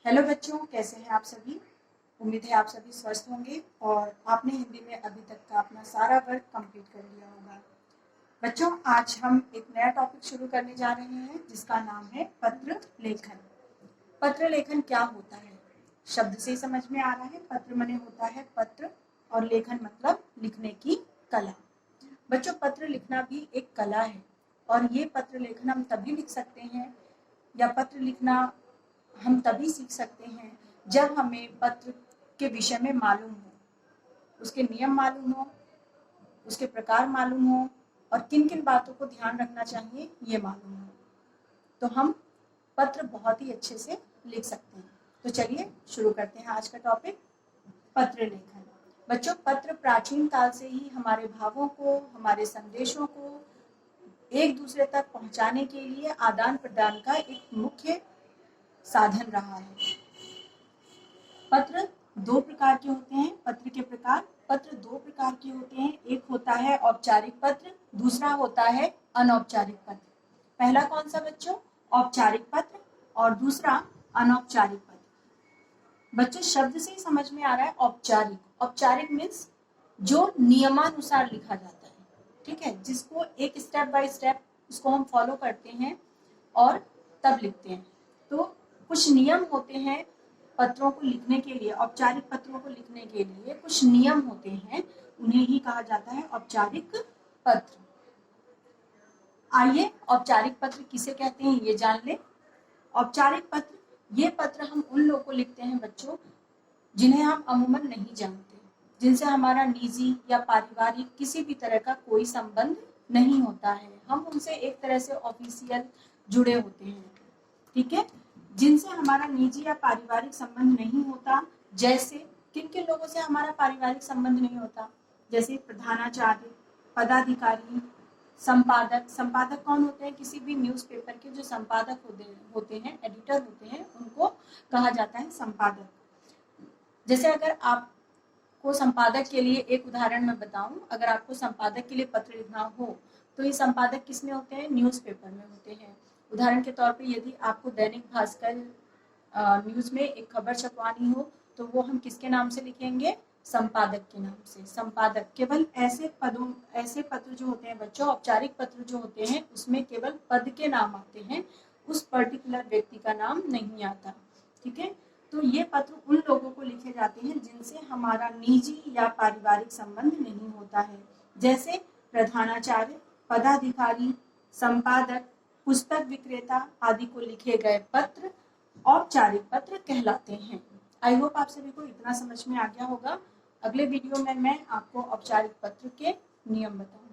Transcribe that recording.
Hello बच्चों, कैसे हैं आप सभी। उम्मीद है आप सभी स्वस्थ होंगे और आपने हिंदी में अभी तक का अपना सारा वर्क कंप्लीट कर लिया होगा। बच्चों, आज हम एक नया टॉपिक शुरू करने जा रहे हैं जिसका नाम है पत्र लेखन। पत्र लेखन क्या होता है? शब्द से ही समझ में आ रहा है। पत्र माने होता है पत्र और लेखन मतलब लिखने की कला। बच्चों, पत्र लिखना भी एक कला है और ये पत्र लेखन हम तभी लिख सकते हैं या पत्र लिखना हम तभी सीख सकते हैं जब हमें पत्र के विषय में मालूम हो, उसके नियम मालूम हो, उसके प्रकार मालूम हो और किन किन बातों को ध्यान रखना चाहिए ये मालूम हो, तो हम पत्र बहुत ही अच्छे से लिख सकते हैं। तो चलिए शुरू करते हैं आज का टॉपिक, पत्र लेखन। बच्चों, पत्र प्राचीन काल से ही हमारे भावों को, हमारे संदेशों को एक दूसरे तक पहुंचाने के लिए आदान प्रदान का एक मुख्य साधन रहा है। पत्र दो प्रकार के होते हैं। पत्र के प्रकार, पत्र दो प्रकार के होते हैं। एक होता है औपचारिक पत्र, दूसरा होता है अनौपचारिक पत्र। पहला कौन सा बच्चों? औपचारिक पत्र और दूसरा अनौपचारिक पत्र। बच्चों, शब्द से ही समझ में आ रहा है औपचारिक। औपचारिक मीन्स जो नियमानुसार लिखा जाता है, ठीक है, जिसको एक स्टेप बाय स्टेप उसको हम फॉलो करते हैं और तब लिखते हैं। तो कुछ नियम होते हैं पत्रों को लिखने के लिए, औपचारिक पत्रों को लिखने के लिए कुछ नियम होते हैं, उन्हें ही कहा जाता है औपचारिक पत्र। आइए औपचारिक पत्र किसे कहते हैं ये जान ले। औपचारिक पत्र, ये पत्र हम उन लोगों को लिखते हैं बच्चों जिन्हें हम अमूमन नहीं जानते, जिनसे हमारा निजी या पारिवारिक किसी भी तरह का कोई संबंध नहीं होता है। हम उनसे एक तरह से ऑफिशियल जुड़े होते हैं, ठीक है, जिनसे हमारा निजी या पारिवारिक संबंध नहीं होता। जैसे किन किन लोगों से हमारा पारिवारिक संबंध नहीं होता? जैसे प्रधानाचार्य, पदाधिकारी, संपादक। संपादक कौन होते हैं? किसी भी न्यूज़पेपर के जो संपादक होते हैं, एडिटर होते हैं, उनको कहा जाता है संपादक। जैसे अगर आपको संपादक के लिए एक उदाहरण मैं बताऊं, अगर आपको संपादक के लिए पत्र लिखना हो तो ये संपादक किसमें होते हैं? न्यूज़पेपर में होते हैं। उदाहरण के तौर पे यदि आपको दैनिक भास्कर न्यूज़ में एक खबर छपवानी हो तो वो हम किसके नाम से लिखेंगे? संपादक के नाम से। संपादक। केवल ऐसे पत्र जो होते हैं बच्चों, औपचारिक पत्र जो होते हैं, उसमें केवल पद के नाम आते हैं, उस पर्टिकुलर व्यक्ति का नाम नहीं आता, ठीक है। तो ये पत्र उन लोगों को लिखे जाते हैं जिनसे हमारा निजी या पारिवारिक संबंध नहीं होता है। जैसे प्रधानाचार्य, पदाधिकारी, संपादक, पुस्तक विक्रेता आदि को लिखे गए पत्र औपचारिक पत्र कहलाते हैं। आई होप आप सभी को इतना समझ में आ गया होगा। अगले वीडियो में मैं आपको औपचारिक पत्र के नियम बताऊंगी।